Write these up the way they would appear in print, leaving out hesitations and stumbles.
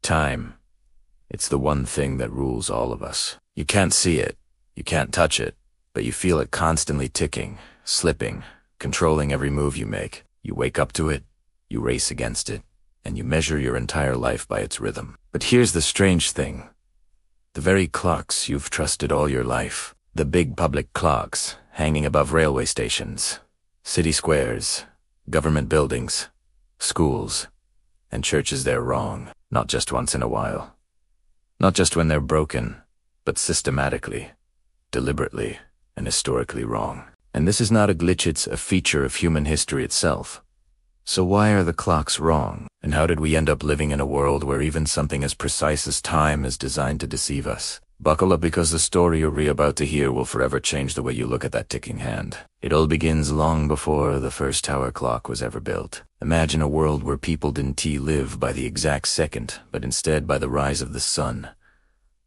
Time. It's the one thing that rules all of us. You can't see it, you can't touch it, but you feel it constantly ticking, slipping, controlling every move you make. You wake up to it, you race against it, and you measure your entire life by its rhythm. But here's the strange thing. The very clocks you've trusted all your life, the big public clocks hanging above railway stations, city squares, government buildings, schools, and churches, they're wrong. Not just once in a while. Not just when they're broken, but systematically, deliberately, and historically wrong. And this is not a glitch, it's a feature of human history itself. So why are the clocks wrong? And how did we end up living in a world where even something as precise as time is designed to deceive us? Buckle up, because the story you're about to hear will forever change the way you look at that ticking hand. It all begins long before the first tower clock was ever built. Imagine a world where people didn't live by the exact second, but instead by the rise of the sun,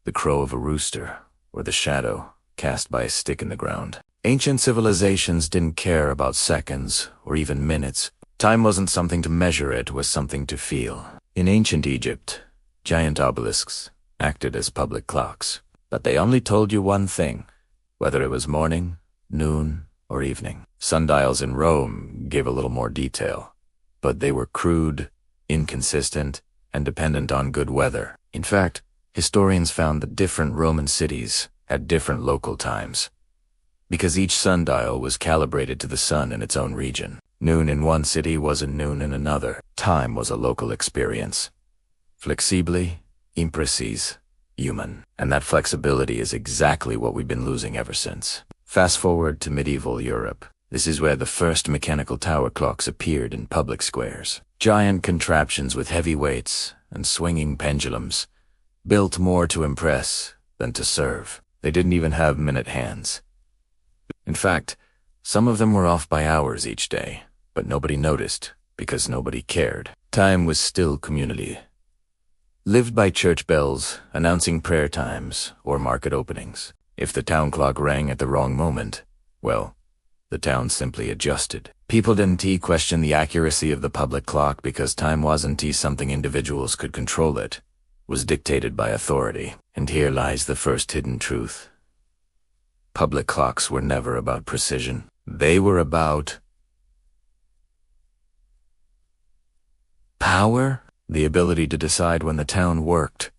the crow of a rooster, or the shadow cast by a stick in the ground. Ancient civilizations didn't care about seconds or even minutes. Time wasn't something to measure, it was something to feel. In ancient Egypt, giant obelisks acted as public clocks, but they only told you one thing, whether it was morning, noon, or evening. Sundials in Rome gave a little more detail, but they were crude, inconsistent, and dependent on good weather. In fact, historians found that different Roman cities had different local times, because each sundial was calibrated to the sun in its own region. Noon in one city wasn't noon in another. Time was a local experience. Flexibly, imprecis, human. And that flexibility is exactly what we've been losing ever since. Fast forward to medieval Europe. This is where the first mechanical tower clocks appeared in public squares. Giant contraptions with heavy weights and swinging pendulums, built more to impress than to serve. They didn't even have minute hands. In fact, some of them were off by hours each day, but nobody noticed because nobody cared. Time was still community, lived by church bells announcing prayer times or market openings. If the town clock rang at the wrong moment, well, the town simply adjusted. People didn't question the accuracy of the public clock because time wasn't something individuals could control. It was dictated by authority. And here lies the first hidden truth. Public clocks were never about precision. They were about power, the ability to decide when the town worked,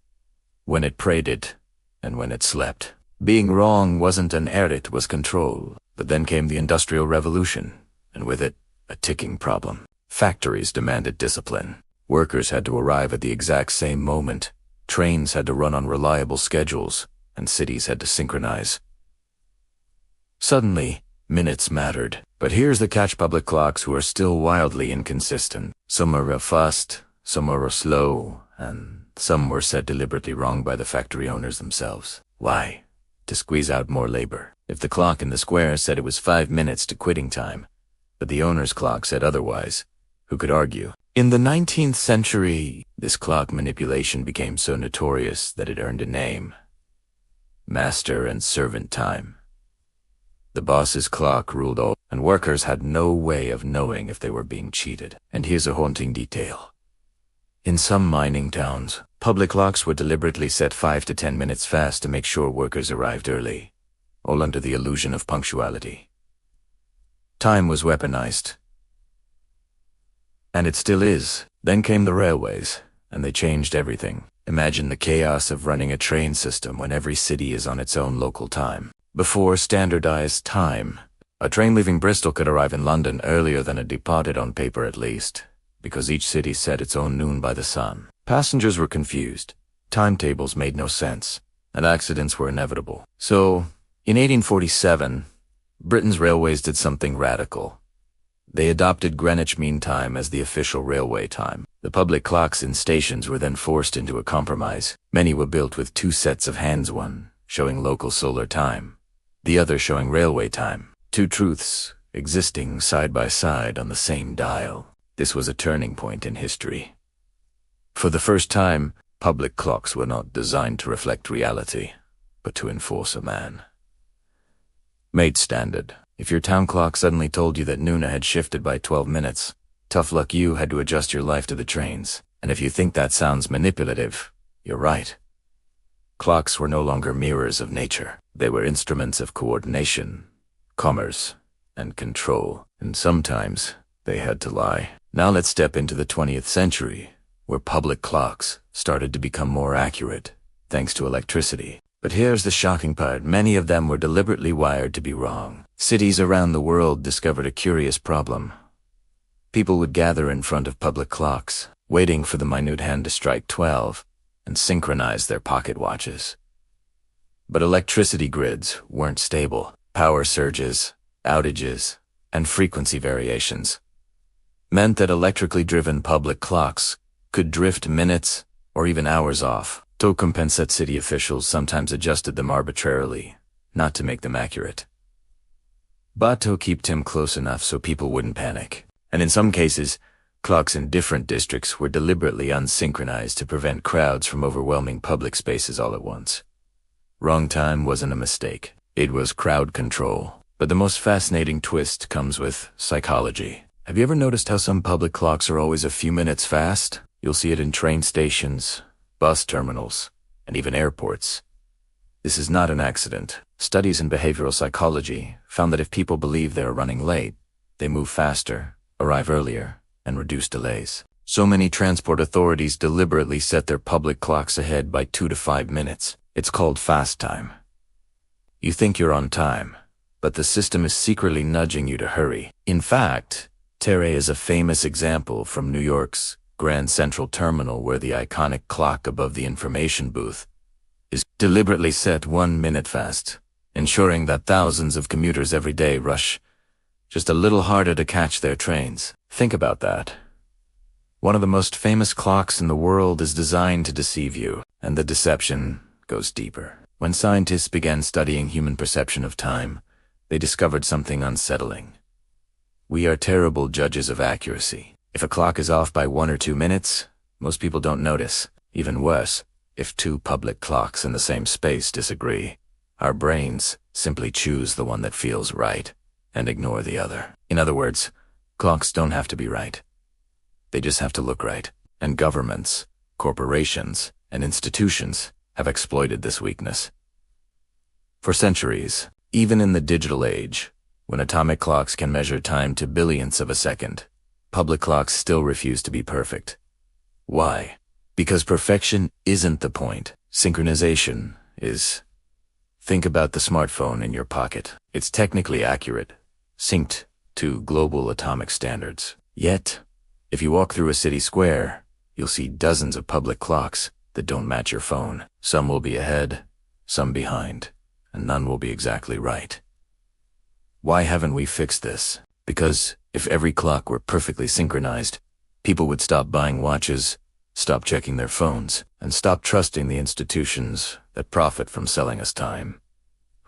when it prayed it, and when it slept. Being wrong wasn't an error, it was control. But then came the Industrial Revolution, and with it, a ticking problem. Factories demanded discipline. Workers had to arrive at the exact same moment. Trains had to run on reliable schedules, and cities had to synchronize. Suddenly, minutes mattered. But here's the catch: public clocks who are still wildly inconsistent. Some are fast, some are slow, and some were set deliberately wrong by the factory owners themselves. Why? To squeeze out more labor. If the clock in the square said it was 5 minutes to quitting time, but the owner's clock said otherwise, who could argue? In the 19th century, this clock manipulation became so notorious that it earned a name: master and servant time. The boss's clock ruled all, and workers had no way of knowing if they were being cheated. And here's a haunting detail. In some mining towns, public clocks were deliberately set 5 to 10 minutes fast to make sure workers arrived early, all under the illusion of punctuality. Time was weaponized. And it still is. Then came the railways, and they changed everything. Imagine the chaos of running a train system when every city is on its own local time. Before standardized time, a train leaving Bristol could arrive in London earlier than it departed, on paper at least, because each city set its own noon by the sun. Passengers were confused, timetables made no sense, and accidents were inevitable. So, in 1847, Britain's railways did something radical. They adopted Greenwich Mean Time as the official railway time. The public clocks in stations were then forced into a compromise. Many were built with 2 sets of hands, one showing local solar time, the other showing railway time. 2 truths existing side by side on the same dial. This was a turning point in history. For the first time, public clocks were not designed to reflect reality, but to enforce a man-made standard. If your town clock suddenly told you that noon had shifted by 12 minutes, tough luck, you had to adjust your life to the trains. And if you think that sounds manipulative, you're right. Clocks were no longer mirrors of nature. They were instruments of coordination, commerce, and control. And sometimes they had to lie. Now let's step into the 20th century, where public clocks started to become more accurate, thanks to electricity. But here's the shocking part. Many of them were deliberately wired to be wrong. Cities around the world discovered a curious problem. People would gather in front of public clocks, waiting for the minute hand to strike 12, and synchronize their pocket watches. But electricity grids weren't stable. Power surges, outages, and frequency variations meant that electrically driven public clocks could drift minutes or even hours off. To compensate, city officials sometimes adjusted them arbitrarily, not to make them accurate, but to keep them close enough so people wouldn't panic. And in some cases, clocks in different districts were deliberately unsynchronized to prevent crowds from overwhelming public spaces all at once. Wrong time wasn't a mistake. It was crowd control. But the most fascinating twist comes with psychology. Have you ever noticed how some public clocks are always a few minutes fast? You'll see it in train stations, bus terminals, and even airports. This is not an accident. Studies in behavioral psychology found that if people believe they are running late, they move faster, arrive earlier, and reduce delays. So many transport authorities deliberately set their public clocks ahead by 2 to 5 minutes. It's called fast time. You think you're on time, but the system is secretly nudging you to hurry. In fact, Terre is a famous example from New York's Grand Central Terminal, where the iconic clock above the information booth is deliberately set 1 minute fast, ensuring that thousands of commuters every day rush just a little harder to catch their trains. Think about that. One of the most famous clocks in the world is designed to deceive you, and the deception goes deeper. When scientists began studying human perception of time, they discovered something unsettling. We are terrible judges of accuracy. If a clock is off by 1 or 2 minutes, most people don't notice. Even worse, if 2 public clocks in the same space disagree, our brains simply choose the one that feels right and ignore the other. In other words, clocks don't have to be right. They just have to look right. And governments, corporations, and institutions have exploited this weakness. For centuries, even in the digital age, when atomic clocks can measure time to billionths of a second, public clocks still refuse to be perfect. Why? Because perfection isn't the point. Synchronization is. Think about the smartphone in your pocket. It's technically accurate, synced to global atomic standards. Yet, if you walk through a city square, you'll see dozens of public clocks that don't match your phone. Some will be ahead, some behind, and none will be exactly right. Why haven't we fixed this? Because if every clock were perfectly synchronized, people would stop buying watches, stop checking their phones, and stop trusting the institutions that profit from selling us time.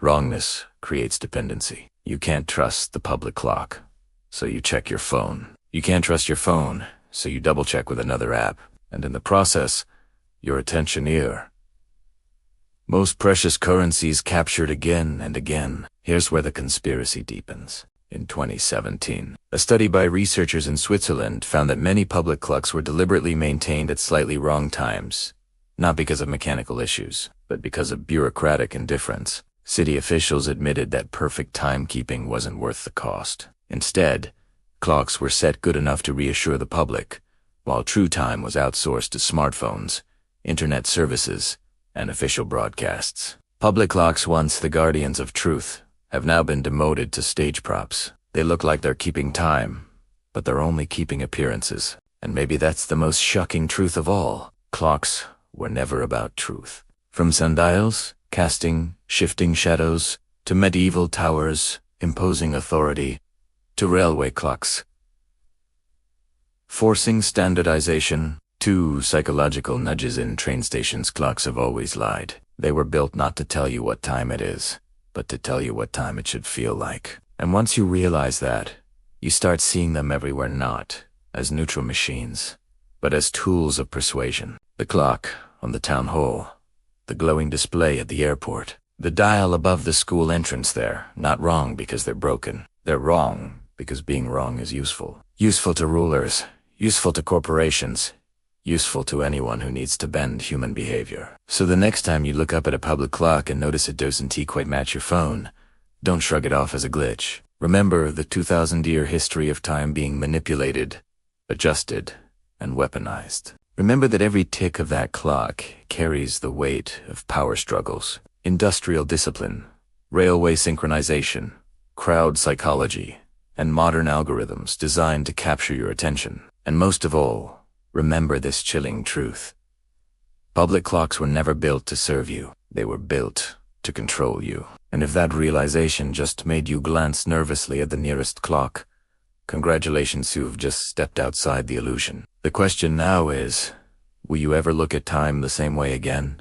Wrongness creates dependency. You can't trust the public clock, so you check your phone. You can't trust your phone, so you double-check with another app, and in the process, your attention ear. Most precious currencies captured again and again. Here's where the conspiracy deepens. In 2017, a study by researchers in Switzerland found that many public clocks were deliberately maintained at slightly wrong times, not because of mechanical issues, but because of bureaucratic indifference. City officials admitted that perfect timekeeping wasn't worth the cost. Instead, clocks were set good enough to reassure the public, while true time was outsourced to smartphones, internet services, and official broadcasts. Public clocks, once the guardians of truth, have now been demoted to stage props. They look like they're keeping time, but they're only keeping appearances. And maybe that's the most shocking truth of all. Clocks were never about truth. From sundials, casting shifting shadows, to medieval towers, imposing authority, to railway clocks, forcing standardization, to psychological nudges in train stations, clocks have always lied. They were built not to tell you what time it is, but to tell you what time it should feel like. And once you realize that, you start seeing them everywhere not as neutral machines, but as tools of persuasion. The clock on the town hall, the glowing display at the airport, the dial above the school entrance there, not wrong because they're broken. They're wrong because being wrong is useful. Useful to rulers, useful to corporations, useful to anyone who needs to bend human behavior. So the next time you look up at a public clock and notice it doesn't quite match your phone, don't shrug it off as a glitch. Remember the 2,000-year history of time being manipulated, adjusted, and weaponized. Remember that every tick of that clock carries the weight of power struggles, industrial discipline, railway synchronization, crowd psychology, and modern algorithms designed to capture your attention. And most of all, remember this chilling truth. Public clocks were never built to serve you. They were built to control you. And if that realization just made you glance nervously at the nearest clock, congratulations, you've just stepped outside the illusion. The question now is, will you ever look at time the same way again?